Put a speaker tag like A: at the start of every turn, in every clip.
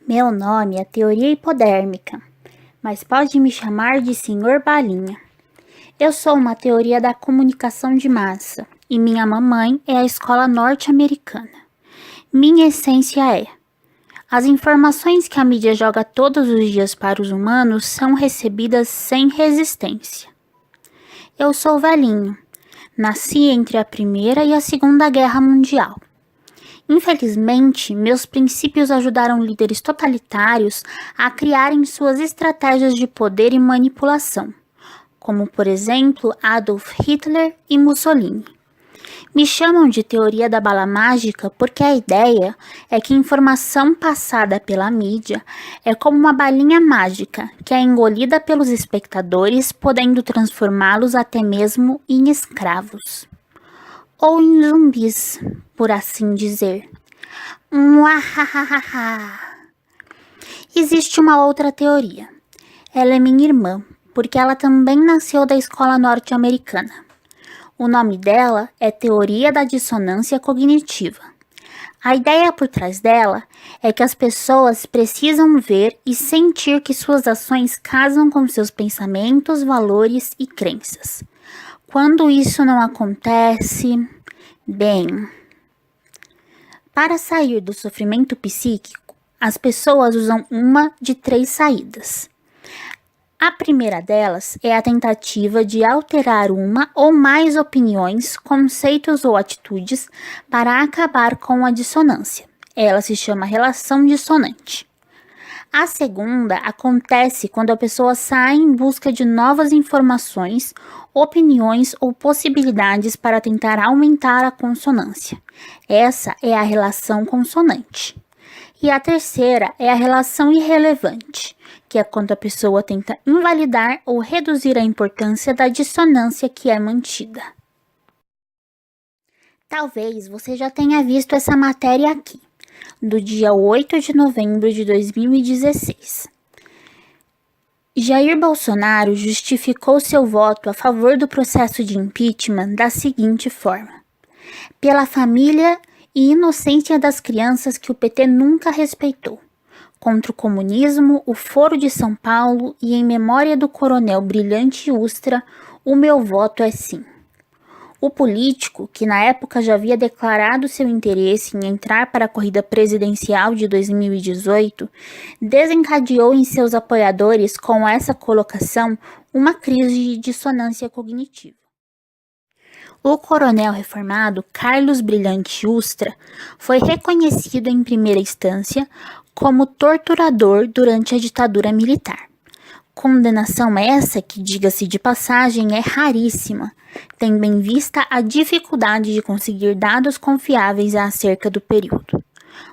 A: Meu nome é Teoria Hipodérmica, mas pode me chamar de Senhor Balinha. Eu sou uma teoria da comunicação de massa e minha mamãe é a escola norte-americana. Minha essência é: as informações que a mídia joga todos os dias para os humanos são recebidas sem resistência. Eu sou velhinho. Nasci entre a Primeira e a Segunda Guerra Mundial. Infelizmente, meus princípios ajudaram líderes totalitários a criarem suas estratégias de poder e manipulação, como, por exemplo, Adolf Hitler e Mussolini. Me chamam de teoria da bala mágica porque a ideia é que informação passada pela mídia é como uma balinha mágica que é engolida pelos espectadores, podendo transformá-los até mesmo em escravos. Ou em zumbis, por assim dizer. Muahahaha. Existe uma outra teoria. Ela é minha irmã, porque ela também nasceu da escola norte-americana. O nome dela é Teoria da Dissonância Cognitiva. A ideia por trás dela é que as pessoas precisam ver e sentir que suas ações casam com seus pensamentos, valores e crenças. Quando isso não acontece, bem, para sair do sofrimento psíquico, as pessoas usam uma de 3 saídas. A primeira delas é a tentativa de alterar uma ou mais opiniões, conceitos ou atitudes para acabar com a dissonância. Ela se chama relação dissonante. A segunda acontece quando a pessoa sai em busca de novas informações, opiniões ou possibilidades para tentar aumentar a consonância. Essa é a relação consonante. E a terceira é a relação irrelevante, que é quando a pessoa tenta invalidar ou reduzir a importância da dissonância que é mantida. Talvez você já tenha visto essa matéria aqui, do dia 8 de novembro de 2016. Jair Bolsonaro justificou seu voto a favor do processo de impeachment da seguinte forma: pela família e inocência das crianças que o PT nunca respeitou, contra o comunismo, o Foro de São Paulo e em memória do coronel Brilhante Ustra, o meu voto é sim. O político, que na época já havia declarado seu interesse em entrar para a corrida presidencial de 2018, desencadeou em seus apoiadores com essa colocação uma crise de dissonância cognitiva. O coronel reformado Carlos Brilhante Ustra foi reconhecido em primeira instância como torturador durante a ditadura militar. Condenação essa que, diga-se de passagem, é raríssima, tendo em vista a dificuldade de conseguir dados confiáveis acerca do período.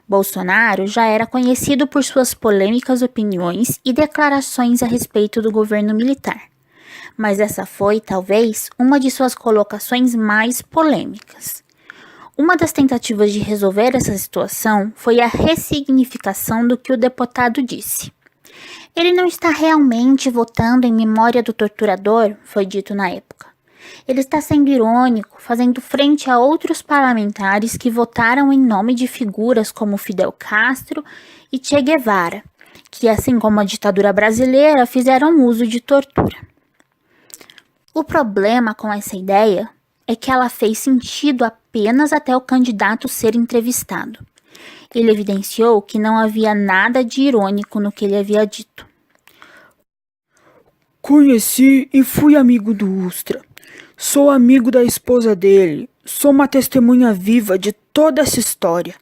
A: Bolsonaro já era conhecido por suas polêmicas opiniões e declarações a respeito do governo militar, mas essa foi, talvez, uma de suas colocações mais polêmicas. Uma das tentativas de resolver essa situação foi a ressignificação do que o deputado disse. Ele não está realmente votando em memória do torturador, foi dito na época. Ele está sendo irônico, fazendo frente a outros parlamentares que votaram em nome de figuras como Fidel Castro e Che Guevara, que, assim como a ditadura brasileira, fizeram uso de tortura. O problema com essa ideia é que ela fez sentido apenas até o candidato ser entrevistado. Ele evidenciou que não havia nada de irônico no que ele havia dito.
B: Conheci e fui amigo do Ustra. Sou amigo da esposa dele. Sou uma testemunha viva de toda essa história,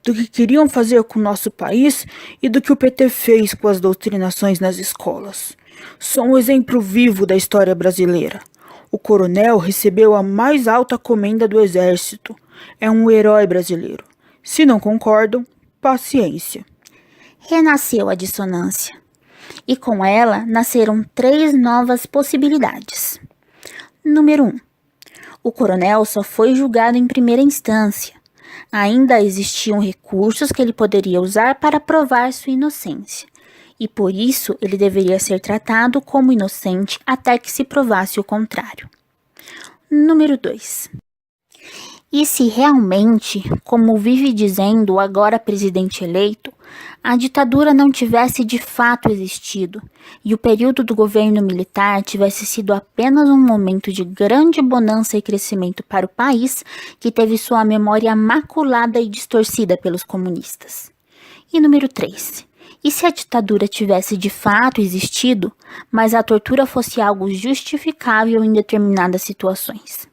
B: do que queriam fazer com o nosso país e do que o PT fez com as doutrinações nas escolas. Sou um exemplo vivo da história brasileira. O coronel recebeu a mais alta comenda do exército. É um herói brasileiro. Se não concordam, paciência.
A: Renasceu a dissonância, e com ela nasceram 3 novas possibilidades. Número 1. O coronel só foi julgado em primeira instância. Ainda existiam recursos que ele poderia usar para provar sua inocência, e por isso ele deveria ser tratado como inocente até que se provasse o contrário. Número 2. E se realmente, como vive dizendo o agora presidente eleito, a ditadura não tivesse de fato existido e o período do governo militar tivesse sido apenas um momento de grande bonança e crescimento para o país que teve sua memória maculada e distorcida pelos comunistas. E número 3. E se a ditadura tivesse de fato existido, mas a tortura fosse algo justificável em determinadas situações?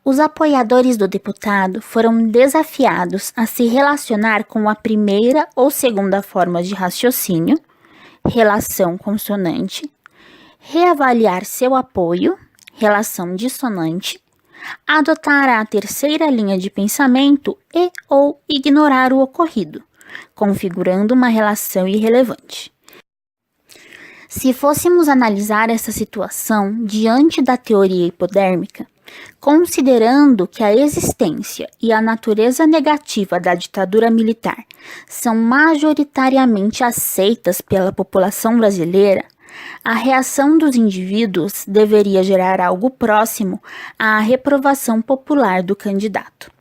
A: Os apoiadores do deputado foram desafiados a se relacionar com a primeira ou segunda forma de raciocínio, relação consonante, reavaliar seu apoio, relação dissonante, adotar a terceira linha de pensamento e ou ignorar o ocorrido, configurando uma relação irrelevante. Se fôssemos analisar essa situação diante da teoria hipodérmica, considerando que a existência e a natureza negativa da ditadura militar são majoritariamente aceitas pela população brasileira, a reação dos indivíduos deveria gerar algo próximo à reprovação popular do candidato.